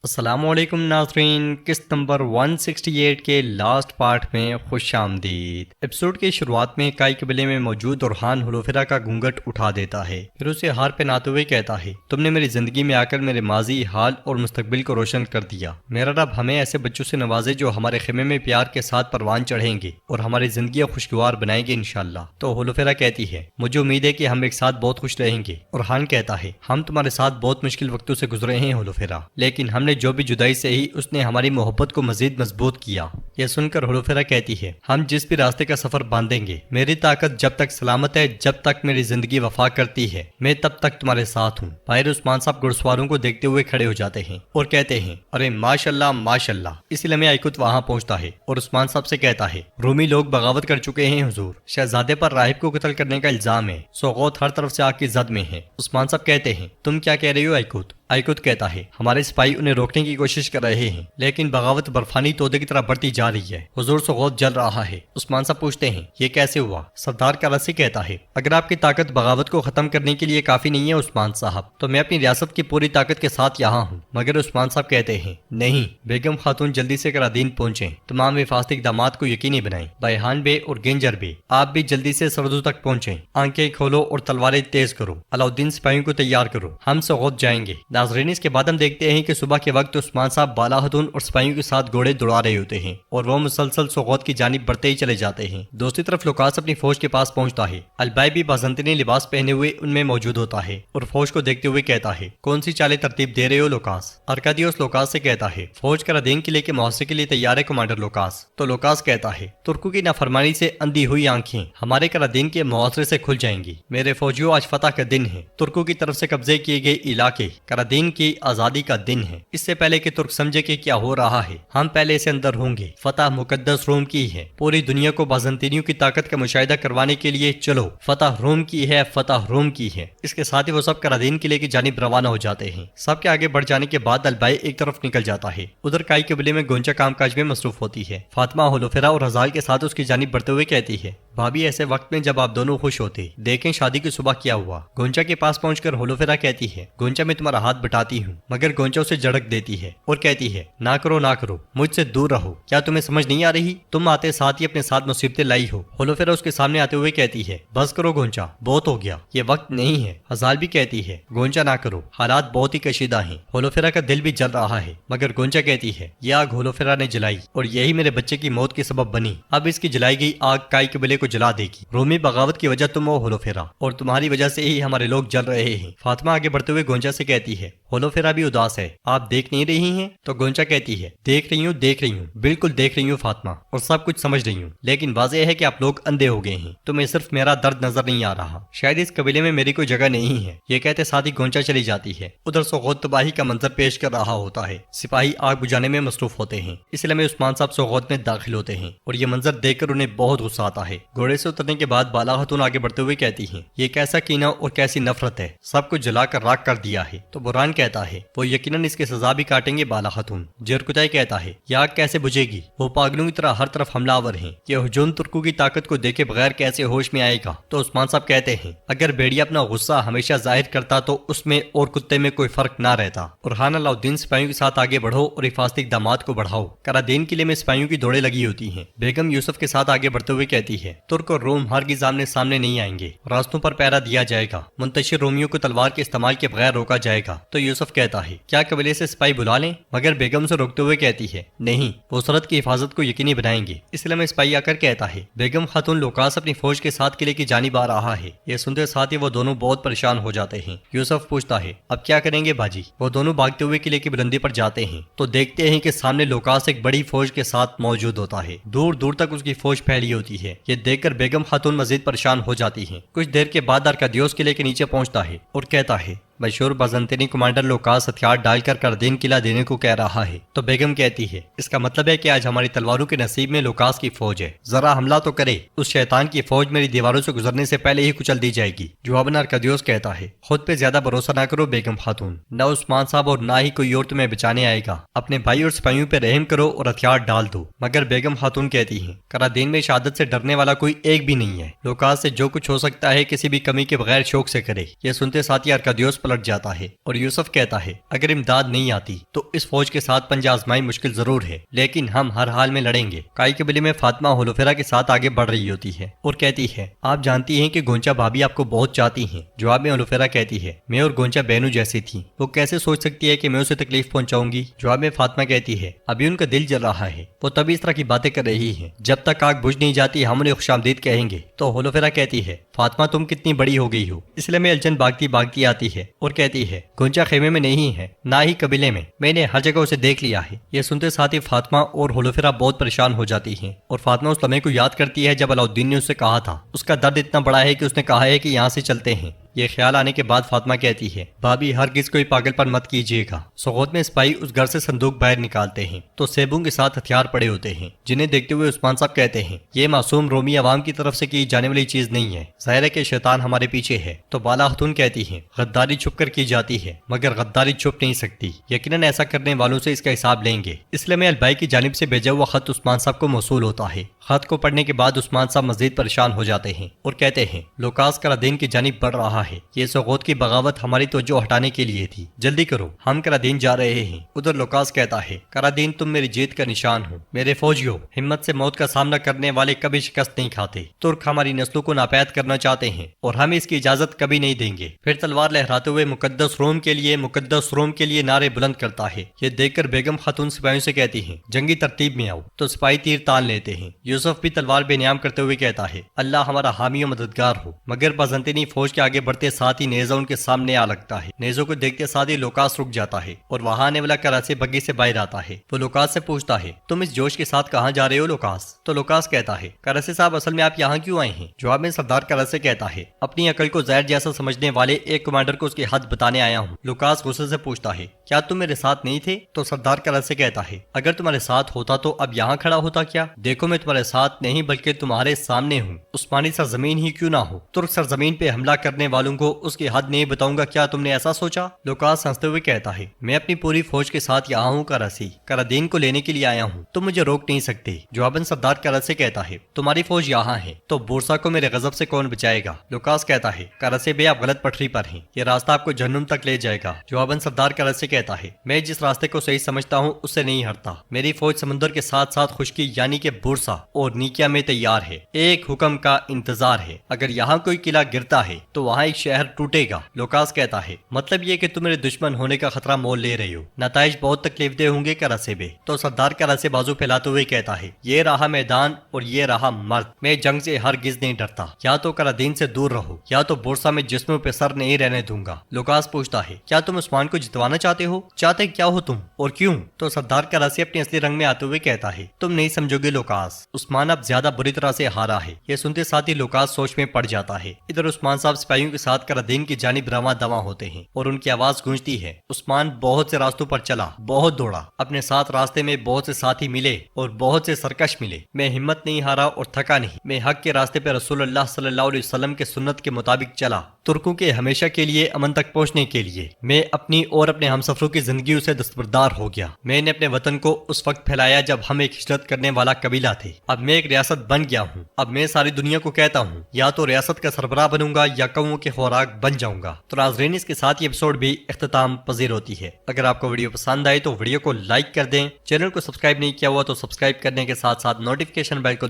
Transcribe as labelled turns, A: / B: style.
A: السلام علیکم ناظرین، قسط نمبر 168 کے لاسٹ پارٹ میں خوش آمدید۔ ایپیسوڈ کی شروعات میں کائی قبیلے میں موجود اورحان ہولوفیرا کا گھونگھٹ اٹھا دیتا ہے، پھر اسے ہار پہناتے ہوئے کہتا ہے، تم نے میری زندگی میں آ کر میرے ماضی، حال اور مستقبل کو روشن کر دیا۔ میرا رب ہمیں ایسے بچوں سے نوازے جو ہمارے خیمے میں پیار کے ساتھ پروان چڑھیں گے اور ہماری زندگیاں خوشگوار بنائیں گے انشاءاللہ۔ تو ہولوفیرا کہتی ہے، مجھے امید ہے کہ ہم ایک ساتھ بہت خوش رہیں گے۔ اورحان کہتا ہے، ہم تمہارے ساتھ بہت مشکل وقتوں سے گزرے ہیں ہولوفیرا، لیکن ہم نے جو بھی جدائی سے ہی اس نے ہماری محبت کو مزید مضبوط کیا۔ یہ سن کر ہولوفیرا کہتی ہے، ہم جس بھی راستے کا سفر باندھیں گے، میری طاقت جب تک سلامت ہے، جب تک میری زندگی وفا کرتی ہے، میں تب تک تمہارے ساتھ ہوں۔ باہر عثمان صاحب گھڑ سواروں کو دیکھتے ہوئے کھڑے ہو جاتے ہیں اور کہتے ہیں، ارے ماشاءاللہ ماشاءاللہ۔ اسی لمحے ایکوت وہاں پہنچتا ہے اور عثمان صاحب سے کہتا ہے، رومی لوگ بغاوت کر چکے ہیں حضور، شہزادے پر راہب کو قتل کرنے کا الزام ہے، سوغوت ہر طرف سے آگ کی زد میں ہے۔ عثمان صاحب کہتے ہیں، تم کیا کہہ رہے ہو ایکوت؟ ایکوت کہتا ہے، ہمارے سپاہی انہیں روکنے کی کوشش کر رہے ہیں، لیکن بغاوت برفانی تودے کی طرح بڑھتی جا رہی ہے، حضور سوغوت جل رہا ہے۔ عثمان صاحب پوچھتے ہیں، یہ کیسے ہوا؟ سردار کرسی کہتا ہے، اگر آپ کی طاقت بغاوت کو ختم کرنے کے لیے کافی نہیں ہے عثمان صاحب، تو میں اپنی ریاست کی پوری طاقت کے ساتھ یہاں ہوں۔ مگر عثمان صاحب کہتے ہیں، نہیں، بیگم خاتون جلدی سے کرادین پہنچیں، تمام حفاظتی اقدامات کو یقینی بنائیں۔ بائیحان بے اور گنجر بے، آپ بھی جلدی سے سرحدوں تک پہنچیں، آنکھیں کھولو اور تلواریں تیز کرو، علاؤالدین سپاہیوں کو تیار کرو، ہم سوغوت جائیں گے۔ ناظرین، اس کے بعد ہم دیکھتے ہیں کہ صبح کے وقت عثمان صاحب بالا خاتون اور سپاہیوں کے ساتھ گھوڑے دوڑا رہے ہوتے ہیں اور وہ مسلسل سوغوت کی جانب بڑھتے ہی چلے جاتے ہیں۔ دوسری طرف لوکاس اپنی فوج کے پاس پہنچتا ہے، البائی بھی بازنطینی لباس پہنے ہوئے ان میں موجود ہوتا ہے اور فوج کو دیکھتے ہوئے کہتا ہے، کون سی چالیں ترتیب دے رہے ہو لوکاس؟ ارکادیوس لوکاس سے کہتا ہے، فوج کرادین قلعے کے محاصرے کے لیے تیار ہے کمانڈر لوکاس۔ تو لوکاس کہتا ہے، ترکوں کی نافرمانی سے اندھی ہوئی آنکھیں ہمارے کرادین کے محاصرے سے کھل جائیں گی۔ میرے فوجیوں، آج فتح کا دن ہے، ترکوں کی طرف سے قبضے کیے گئے علاقے کرادین کی آزادی کا دن ہے۔ اس سے پہلے کہ ترک سمجھے کہ کیا ہو رہا ہے، ہم پہلے سے اندر ہوں گے۔ فتح مقدس روم کی ہے، پوری دنیا کو بازنطینیوں کی طاقت کا مشاہدہ کروانے کے لیے چلو، فتح روم کی ہے، فتح روم کی ہے۔ اس کے ساتھ ہی وہ سب کرادین قلعے کی جانب روانہ ہو جاتے ہیں۔ سب کے آگے بڑھ جانے کے بعد البائی ایک طرف نکل جاتا ہے، ادھر کائی قبیلے میں گونچا کام کاج میں مصروف ہوتی ہے۔ فاطمہ ہولوفیرا اور ہزال کے ساتھ اس کی جانب بڑھتے ہوئے کہتی ہے، بھابھی، ایسے وقت میں جب آپ دونوں خوش ہوتے، دیکھیں شادی کی صبح کیا ہوا۔ گونچا کے پاس پہنچ کر ہولوفیرا کہتی ہے، گونچا میں تمہارا ہاتھ بٹاتی ہوں، مگر گونچا اسے جھڑک دیتی ہے اور کہتی ہے، نہ کرو نہ کرو، مجھ سے دور رہو، کیا تمہیں سمجھ نہیں آ رہی؟ تم آتے ساتھ ہی اپنے ساتھ مصیبتیں لائی ہو۔ ہولوفیرا اس کے سامنے آتے ہوئے کہتی ہے، بس کرو گونچا، بہت ہو گیا، یہ وقت نہیں ہے۔ ہزال بھی کہتی ہے، گونچا نہ کرو، حالات بہت ہی کشیدہ ہیں۔ ہولوفیرا کا دل بھی جل رہا ہے، مگر گونچا کہتی ہے، یہ آگ ہولوفیرا نے جلائی اور یہی میرے بچے کی موت کے سبب بنی، اب اس کی جلائی گئی آگ کائی قبیلے کو جلا دے گی۔ رومی بغاوت کی وجہ تم ہو ہولوفیرا، اور تمہاری وجہ سے ہی ہمارے لوگ جل رہے ہیں۔ فاطمہ آگے بڑھتے ہوئے گونچا سے کہتی ہے، ہولوفیرا بھی اداس ہے، آپ دیکھ نہیں رہی ہیں؟ تو گونچا کہتی ہے، دیکھ رہی ہوں، بالکل دیکھ رہی ہوں فاطمہ، اور سب کچھ سمجھ رہی ہوں، لیکن واضح ہے کہ آپ لوگ اندھے ہو گئے ہیں، تمہیں صرف میرا درد نظر نہیں آ رہا، شاید اس قبیلے میں میری کوئی جگہ نہیں ہے۔ یہ کہتے ساتھ ہی گونچا چلی جاتی ہے۔ ادھر سوغوت تباہی کا منظر پیش کر رہا ہوتا ہے، سپاہی آگ بجھانے میں مصروف ہوتے ہیں۔ اس لیے عثمان صاحب سوغوت میں داخل ہوتے ہیں اور یہ منظر دیکھ کر انہیں بہت غصہ آتا ہے۔ گھوڑے سے اترنے کے بعد بالا خاتون آگے بڑھتے ہوئے کہتی ہیں، یہ کیسا کینہ اور کیسی نفرت ہے، سب کو جلا کر راکھ کر دیا ہے۔ تو برہان کہتا ہے، وہ یقیناً اس کی سزا بھی کاٹیں گے بالا خاتون۔ جرکتائی کہتا ہے، یہ آگ کیسے بجھے گی، وہ پاگلوں کی طرح ہر طرف حملہ آور ہیں، یہ ہجوم ترکوں کی طاقت کو دیکھے بغیر کیسے ہوش میں آئے گا؟ تو عثمان صاحب کہتے ہیں، اگر بیڑیا اپنا غصہ ہمیشہ ظاہر کرتا تو اس میں اور کتے میں کوئی فرق نہ رہتا۔ اورحان علاؤالدین سپاہیوں کے ساتھ آگے بڑھو اور حفاظتی اقدامات کو بڑھاؤ۔ کرادین قلعے میں سپاہیوں کی دوڑیں لگی ہوتی ہیں۔ بیگم یوسف کے ساتھ آگے بڑھتے ہوئے کہتی ہے، ترک اور روم ہرگز آمنے سامنے نہیں آئیں گے، راستوں پر پہرا دیا جائے گا، منتشر رومیوں کو تلوار کے استعمال کے بغیر روکا جائے گا۔ تو یوسف کہتا ہے، کیا قبیلے سے سپاہی بلا لیں؟ مگر بیگم سے روکتے ہوئے کہتی ہے، نہیں، وہ سرحد کی حفاظت کو یقینی بنائیں گے۔ اس لیے میں سپاہی آ کر کہتا ہے، بیگم خاتون لوکاس اپنی فوج کے ساتھ قلعے کی جانب آ رہا ہے۔ یہ سنتے ساتھ ہی وہ دونوں بہت پریشان ہو جاتے ہیں۔ یوسف پوچھتا ہے، اب کیا کریں گے باجی؟ وہ دونوں بھاگتے ہوئے قلعے کی بلندی پر جاتے ہیں تو دیکھتے ہیں کہ سامنے لوکاس ایک بڑی فوج کے ساتھ موجود ہوتا ہے، دور دور تک اس کی فوج پھیلی ہوتی ہے۔ یہ دیکھ کر بیگم خاتون مزید پریشان ہو جاتی ہیں۔ کچھ دیر کے بعد ارکادیوس قلعے کے نیچے پہنچتا ہے اور کہتا ہے، مشہور بازنطینی کمانڈر لوکاس ہتھیار ڈال کر کرادین قلعہ دینے کو کہہ رہا ہے۔ تو بیگم کہتی ہے، اس کا مطلب ہے کہ آج ہماری تلواروں کے نصیب میں لوکاس کی فوج ہے، ذرا حملہ تو کرے، اس شیطان کی فوج میری دیواروں سے گزرنے سے پہلے ہی کچل دی جائے گی۔ جواباً ارکادیوس کہتا ہے، خود پہ زیادہ بھروسہ نہ کرو بیگم خاتون، نہ عثمان صاحب اور نہ ہی کوئی اور تمہیں بچانے آئے گا، اپنے بھائی اور سپاہیوں پہ رحم کرو اور ہتھیار ڈال دو۔ مگر بیگم خاتون کہتی ہیں، کرادین میں شہادت سے ڈرنے والا کوئی ایک بھی نہیں ہے، لوکاس سے جو کچھ ہو سکتا ہے کسی بھی کمی کے بغیر شوق سے کرے۔ یہ سنتے ساتھ ہی ارکادیوس پلٹ جاتا ہے اور یوسف کہتا ہے اگر امداد نہیں آتی تو اس فوج کے ساتھ پنجہ آزمائی مشکل ضرور ہے، لیکن ہم ہر حال میں لڑیں گے۔ کائی قبیلے میں فاطمہ ہولوفیرا کے ساتھ آگے بڑھ رہی ہوتی ہے اور کہتی ہے آپ جانتی ہیں کہ گونچا بھابھی آپ کو بہت چاہتی ہیں۔ جواب میں ہولوفیرا کہتی ہے میں اور گونچا بہنوں جیسی تھی، وہ کیسے سوچ سکتی ہے کہ میں اسے تکلیف پہنچاؤں گی؟ جواب میں فاطمہ کہتی ہے ابھی ان کا دل جل رہا ہے، وہ تبھی اس طرح کی باتیں کر رہی ہیں، جب تک آگ بجھ نہیں جاتی ہم انہیں خوش آمدید کہیں گے۔ تو ہولوفیرا کہتی ہے فاطمہ تم کتنی بڑی ہو گئی ہو۔ اس لیے میں الجھن بھاگتی بھاگتی آتی ہے اور کہتی ہے گونچا خیمے میں نہیں ہے، نہ ہی قبیلے میں نے ہر جگہ اسے دیکھ لیا ہے۔ یہ سنتے ساتھ ہی فاطمہ اور ہولوفیرا بہت پریشان ہو جاتی ہیں اور فاطمہ اس لمحے کو یاد کرتی ہے جب علاؤالدین نے اسے کہا تھا۔ اس کا درد اتنا بڑا ہے کہ اس نے کہا ہے کہ یہاں سے چلتے ہیں۔ یہ خیال آنے کے بعد فاطمہ کہتی ہے بھابھی ہرگز کوئی پاگل پن مت کیجیے گا۔ سوغوت میں سپاہی اس گھر سے صندوق باہر نکالتے ہیں تو سیبوں کے ساتھ ہتھیار پڑے ہوتے ہیں، جنہیں دیکھتے ہوئے عثمان صاحب کہتے ہیں یہ معصوم رومی عوام کی طرف سے کی جانے والی چیز نہیں ہے، ظاہر ہے کہ شیطان ہمارے پیچھے ہے۔ تو بالا خاتون کہتی ہے غداری چھپ کر کی جاتی ہے مگر غداری چھپ نہیں سکتی، یقیناً ایسا کرنے والوں سے اس کا حساب لیں گے۔ اس لیے میں البائی کی جانب سے بھیجا ہوا خط عثمان صاحب کو موصول ہوتا ہے۔ خط کو پڑھنے کے بعد عثمان صاحب مزید پریشان ہو جاتے ہیں اور کہتے ہیں لوکاس کرادین کی جانب بڑھ رہا ہے، یہ سوغوت کی بغاوت ہماری توجہ ہٹانے کے لیے تھی، جلدی کرو ہم کرادین جا رہے ہیں۔ ادھر لوکاس کہتا ہے کرادین تم میری جیت کا نشان ہو، میرے فوجیوں ہمت سے موت کا سامنا کرنے والے کبھی شکست نہیں کھاتے۔ ترک ہماری نسلوں کو ناپید کرنا چاہتے ہیں اور ہم اس کی اجازت کبھی نہیں دیں گے۔ پھر تلوار لہراتے ہوئے مقدس روم کے لیے نعرے بلند کرتا ہے۔ یہ دیکھ کر بیگم خاتون سپاہیوں سے کہتی ہیں جنگی ترتیب میں آؤ، تو سپاہی تیر تان لیتے ہیں۔ یوسف بھی تلوار بے نیام کرتے ہوئے کہتا ہے اللہ ہمارا حامی و مددگار ہو، مگر بازنطینی فوج کے آگے بڑھتے ساتھ ہی نیزہ ان کے سامنے آ لگتا ہے۔ نیزوں کو دیکھتے ساتھ ہی لوکاس رک جاتا ہے اور وہاں آنے والا کراسی بگی سے باہر آتا ہے۔ وہ لوکاس سے پوچھتا ہے تم اس جوش کے ساتھ کہاں جا رہے ہو لوکاس؟ تو لوکاس کہتا ہے کراسی صاحب اصل میں آپ یہاں کیوں آئے ہیں؟ جواب میں سردار کراسی کہتا ہے اپنی عقل کو زہر جیسا سمجھنے والے ایک کمانڈر کو اس کی حد بتانے آیا ہوں۔ لوکاس غصے سے پوچھتا ہے کیا تم میرے ساتھ نہیں تھے؟ تو سردار کراسی کہتا ہے اگر تمہارے ساتھ ہوتا تو اب یہاں کھڑا ہوتا کیا؟ دیکھو میں تمہارے ساتھ نہیں بلکہ تمہارے سامنے ہوں، عثمانی سرزمین ہی کیوں نہ ہو، ترک سرزمین پہ حملہ کرنے والوں کو اس کی حد نہیں بتاؤں گا، کیا تم نے ایسا سوچا؟ لوکاس ہنستے ہوئے کہتا ہے میں اپنی پوری فوج کے ساتھ یہاں ہوں کراسی، کرادین کو لینے کے لیے آیا ہوں، تم مجھے روک نہیں سکتے۔ جواباً سردار کراسی کہتا ہے تمہاری فوج یہاں ہے تو بورسا کو میرے غضب سے کون بچائے گا؟ لوکاس کہتا ہے کراسی بے آپ غلط پٹری پر ہیں، یہ راستہ آپ کو جہنم تک لے جائے گا۔ جواباً سردار کراسی کہتا ہے میں جس راستے کو صحیح سمجھتا ہوں اس سے نہیں ہٹتا، میری فوج سمندر کے ساتھ ساتھ خشکی یعنی کہ بورسا اور نیکیا میں تیار ہے، ایک حکم کا انتظار ہے، اگر یہاں کوئی قلعہ گرتا ہے تو وہاں ایک شہر ٹوٹے گا۔ لوکاس کہتا ہے مطلب یہ کہ تم میرے دشمن ہونے کا خطرہ مول لے رہے ہو، نتائج بہت تکلیف دہ ہوں گے کراسی بے۔ تو سردار کراسی بازو پھیلاتے ہوئے کہتا ہے یہ رہا میدان اور یہ رہا مرد، میں جنگ سے ہرگز نہیں ڈرتا، یا تو کرادین سے دور رہو یا تو بورسا میں جسموں پہ سر نہیں رہنے دوں گا۔ لوکاس پوچھتا ہے کیا تم عثمان کو جتوانا چاہتے ہو؟ چاہتے کیا ہو تم اور کیوں؟ تو سردار کراسی اپنے اصلی رنگ میں آتے ہوئے کہتا ہے تم نہیں سمجھو گے لوکاس، عثمان اب زیادہ بری طرح سے ہارا ہے۔ یہ سنتے ساتھ ہی لوکاس سوچ میں پڑ جاتا ہے۔ ادھر عثمان صاحب سپاہیوں کے ساتھ کرادین کی جانب رواں دواں ہوتے ہیں اور ان کی آواز گونجتی ہے عثمان بہت سے راستوں پر چلا، بہت دوڑا، اپنے ساتھ راستے میں بہت سے ساتھی ملے اور بہت سے سرکش ملے، میں ہمت نہیں ہارا اور تھکا نہیں، میں حق کے راستے پہ رسول اللہ صلی اللہ علیہ وسلم کے سنت کے مطابق چلا، ترکوں کے ہمیشہ کے لیے امن تک پہنچنے کے لیے میں اپنی اور اپنے ہمسفروں کی زندگیوں سے دستبردار ہو گیا۔ میں نے اپنے وطن کو اس وقت پھیلایا جب ہم ایک ہجرت کرنے والا قبیلہ تھے، اب میں ایک ریاست بن گیا ہوں، اب میں ساری دنیا کو کہتا ہوں یا تو ریاست کا سربراہ بنوں گا یا قوموں کے خوراک بن جاؤں گا۔ تو ناظرین اس کے ساتھ یہ ایپیسوڈ بھی اختتام پذیر ہوتی ہے۔ اگر آپ کو ویڈیو پسند آئے تو ویڈیو کو لائک کر دیں، چینل کو سبسکرائب نہیں کیا ہوا تو سبسکرائب کرنے کے ساتھ ساتھ نوٹیفیکیشن بیل کو